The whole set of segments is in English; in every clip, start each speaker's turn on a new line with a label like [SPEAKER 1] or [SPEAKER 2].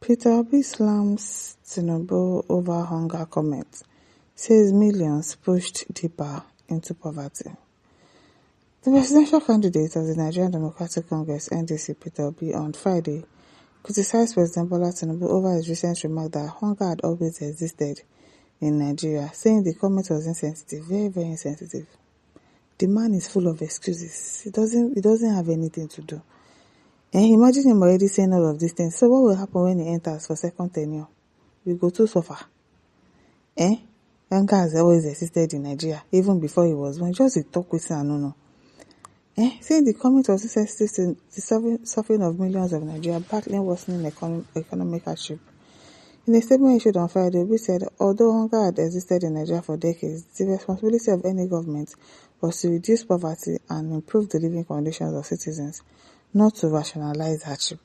[SPEAKER 1] Peter Obi slams Tinubu over hunger comment, says millions pushed deeper into poverty. The presidential candidate of the Nigerian Democratic Congress (NDC), Peter Obi, on Friday, criticized President Bola Tinubu over his recent remark that hunger had always existed in Nigeria, saying the comment was insensitive, very, very insensitive. The man is full of excuses. He doesn't have anything to do. And imagine him already saying all of these things. So what will happen when he enters for second tenure? We go too suffer. Hunger has always existed in Nigeria, even before he was born. Just a talk with no. Saying the comment was insensitive to the suffering of millions of Nigerians battling worsening economic hardship. In a statement issued on Friday, Obi said, although hunger had existed in Nigeria for decades, the responsibility of any government was to reduce poverty and improve the living conditions of citizens, not to rationalize hardship.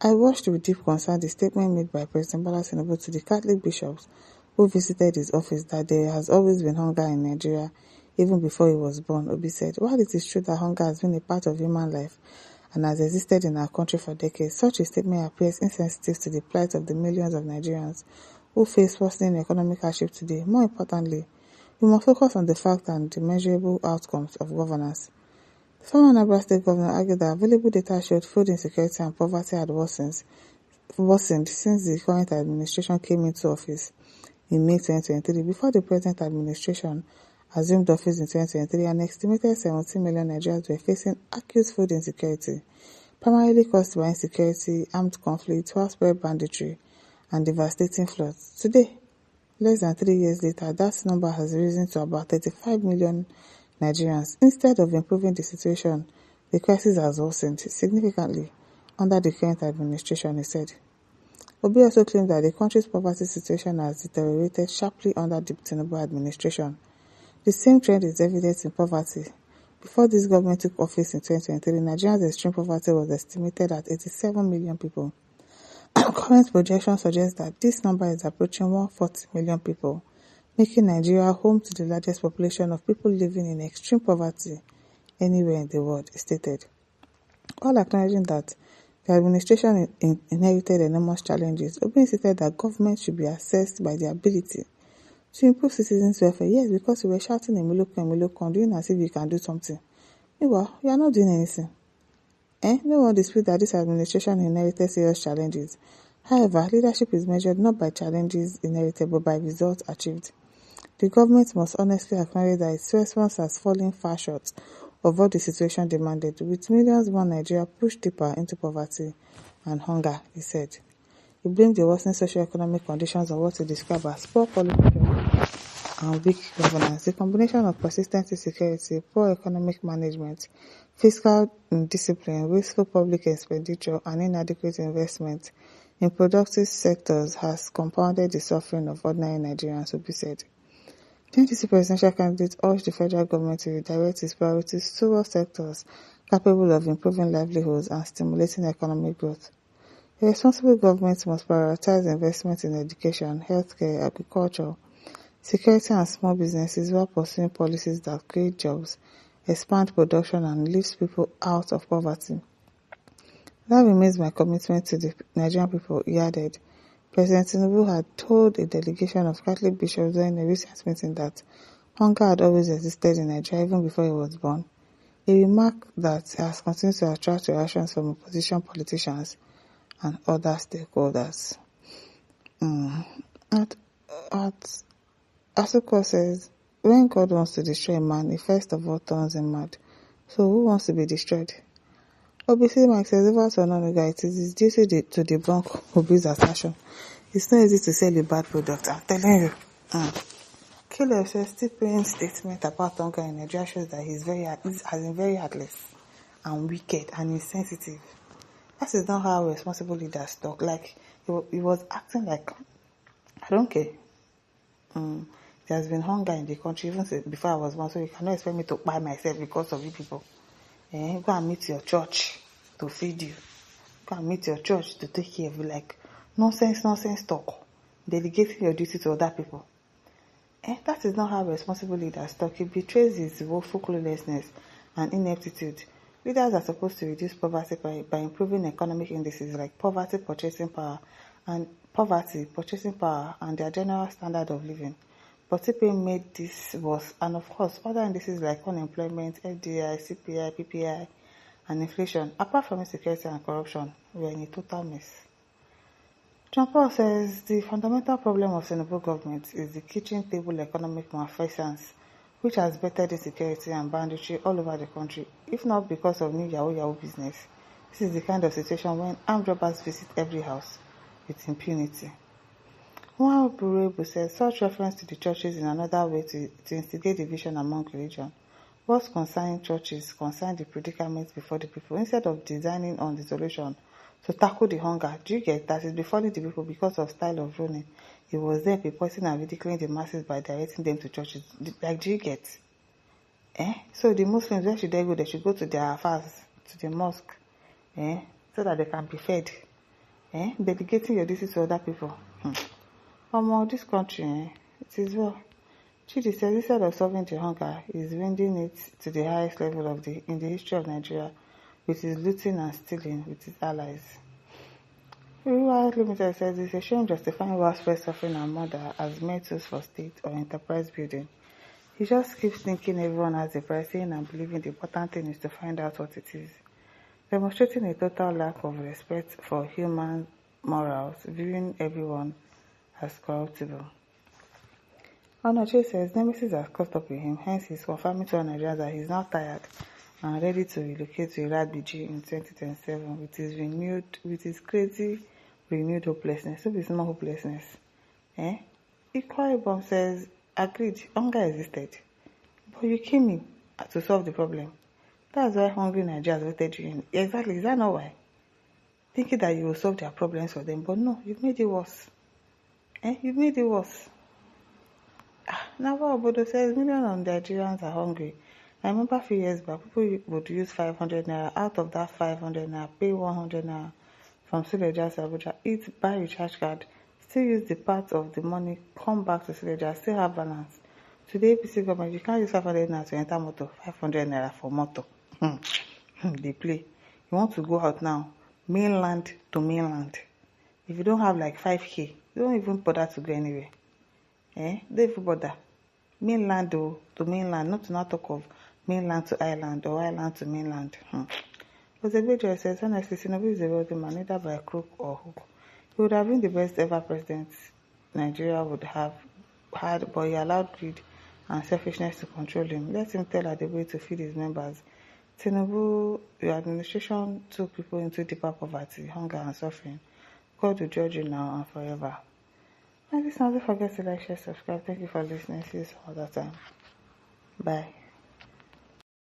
[SPEAKER 1] I watched with deep concern the statement made by President Bola Tinubu to the Catholic bishops who visited his office that there has always been hunger in Nigeria even before he was born. Obi said, while it is true that hunger has been a part of human life and has existed in our country for decades, such a statement appears insensitive to the plight of the millions of Nigerians who face worsening economic hardship today. More importantly, we must focus on the fact and the measurable outcomes of governance. The former Anambra State governor argued that available data showed food insecurity and poverty had worsened since the current administration came into office in May 2023. Before the present administration assumed office in 2023, an estimated 17 million Nigerians were facing acute food insecurity, primarily caused by insecurity, armed conflict, widespread banditry, and devastating floods. Today, less than 3 years later, that number has risen to about 35 million Nigerians. Instead of improving the situation, the crisis has worsened significantly under the current administration, he said. Obi also claimed that the country's poverty situation has deteriorated sharply under the Tinubu administration. The same trend is evident in poverty. Before this government took office in 2023, Nigeria's extreme poverty was estimated at 87 million people. Current projections suggest that this number is approaching 140 million people, making Nigeria home to the largest population of people living in extreme poverty anywhere in the world, he stated. While acknowledging that the administration inherited enormous challenges, Obi insisted that government should be assessed by the ability to improve citizens' welfare. Yes, because we were shouting Emiloko, doing as if you can do something. Meanwhile, you are not doing anything. No one disputes that this administration inherited serious challenges. However, leadership is measured not by challenges inherited but by results achieved. The government must honestly acknowledge that its response has fallen far short of what the situation demanded, with millions more Nigeria pushed deeper into poverty and hunger, he said. He blamed the worsening socio-economic conditions on what he described as poor policy and weak governance. The combination of persistent insecurity, poor economic management, fiscal indiscipline, wasteful public expenditure, and inadequate investment in productive sectors has compounded the suffering of ordinary Nigerians, Obi said. The NDC presidential candidate urged the federal government to redirect its priorities towards sectors capable of improving livelihoods and stimulating economic growth. A responsible government must prioritize investment in education, healthcare, agriculture, security and small businesses while pursuing policies that create jobs, expand production and lift people out of poverty. That remains my commitment to the Nigerian people, he added. President Tinubu had told a delegation of Catholic bishops during a recent meeting that hunger had always existed in Nigeria even before he was born, a remark that has continued to attract reactions from opposition politicians and other stakeholders. Asuko says, when God wants to destroy a man, he first of all turns him mad. So who wants to be destroyed? Obviously, Mike says, over to Onanuga, it is his duty to debunk Obi's assertion. It's not easy to sell a bad product, I'm telling you. Killer says, still paying statement about hunger in Nigeria shows that he's very heartless and wicked and insensitive. That is not how responsible leaders talk. Like, he was acting like, I don't care. There has been hunger in the country even before I was born, so you cannot expect me to buy myself because of you people. Go and meet your church to feed you. Go and meet your church to take care of you. Like, nonsense talk. Delegating your duty to other people. That is not how responsible leaders talk. It betrays his woeful cluelessness and ineptitude. Leaders are supposed to reduce poverty by improving economic indices like poverty purchasing power and poverty, purchasing power, and their general standard of living. But TPA made this worse, and of course, other indices like unemployment, FDI, CPI, PPI, and inflation, apart from insecurity and corruption, were in a total mess. John Paul says the fundamental problem of Tinubu government is the kitchen table economic malfeasance, which has bettered insecurity and banditry all over the country, if not because of new Yahoo business. This is the kind of situation when armed robbers visit every house with impunity. One Burebu says such reference to the churches is another way to instigate division among religion. What's concerning churches concern the predicament before the people, instead of designing on the solution to tackle the hunger. Do you get that is befalling the people because of style of ruling? It was there purposing and ridiculing the masses by directing them to churches. Like, do you get? So the Muslims, where should they go? They should go to their fast, to the mosque, so that they can be fed. Delegating your duties to other people. This country, it is well. Chidi says instead of solving the hunger, is bringing it to the highest level in the history of Nigeria, with his looting and stealing with his allies. Rural Limited says it's a shame justifying welfare suffering and murder as mere tools for state or enterprise building. He just keeps thinking everyone has a price, saying and believing the important thing is to find out what it is, demonstrating a total lack of respect for human morals, viewing everyone as corruptible. Onoche says Nemesis has caught up with him, hence he's confirming to Nigerians that he's now tired and ready to relocate to Iraq BG in 2027 with his crazy renewed hopelessness. So it's not hopelessness. Ikwa says, agreed, hunger existed, but you came in to solve the problem. That's why hungry Nigerians voted you in. Exactly, is that not why? Thinking that you will solve their problems for them, but no, you've made it worse. You've made it worse. Now, Obodo says millions of Nigerians are hungry. I remember a few years back, people would use 500 naira. Out of that 500 naira, pay 100 naira from Suleja to Abuja, eat, buy recharge card, still use the part of the money, come back to Suleja, still have balance. Today, APC government, you can't use 500 naira to enter motor, 500 naira for motor. They play. You want to go out now, mainland to mainland. If you don't have like 5k, you don't even bother to go anywhere. Don't even bother. Mainland to mainland, not to not talk of mainland to island or island to mainland. But the major says, honestly, Tinubu is a wealthy man, neither by crook or hook. He would have been the best ever president Nigeria would have had, but he allowed greed and selfishness to control him. Let him tell her the way to feed his members. Tinubu, your administration took people into deeper poverty, hunger and suffering. God will judge you now and forever. And please don't forget to like, share, subscribe. Thank you for listening. See you some other time. Bye.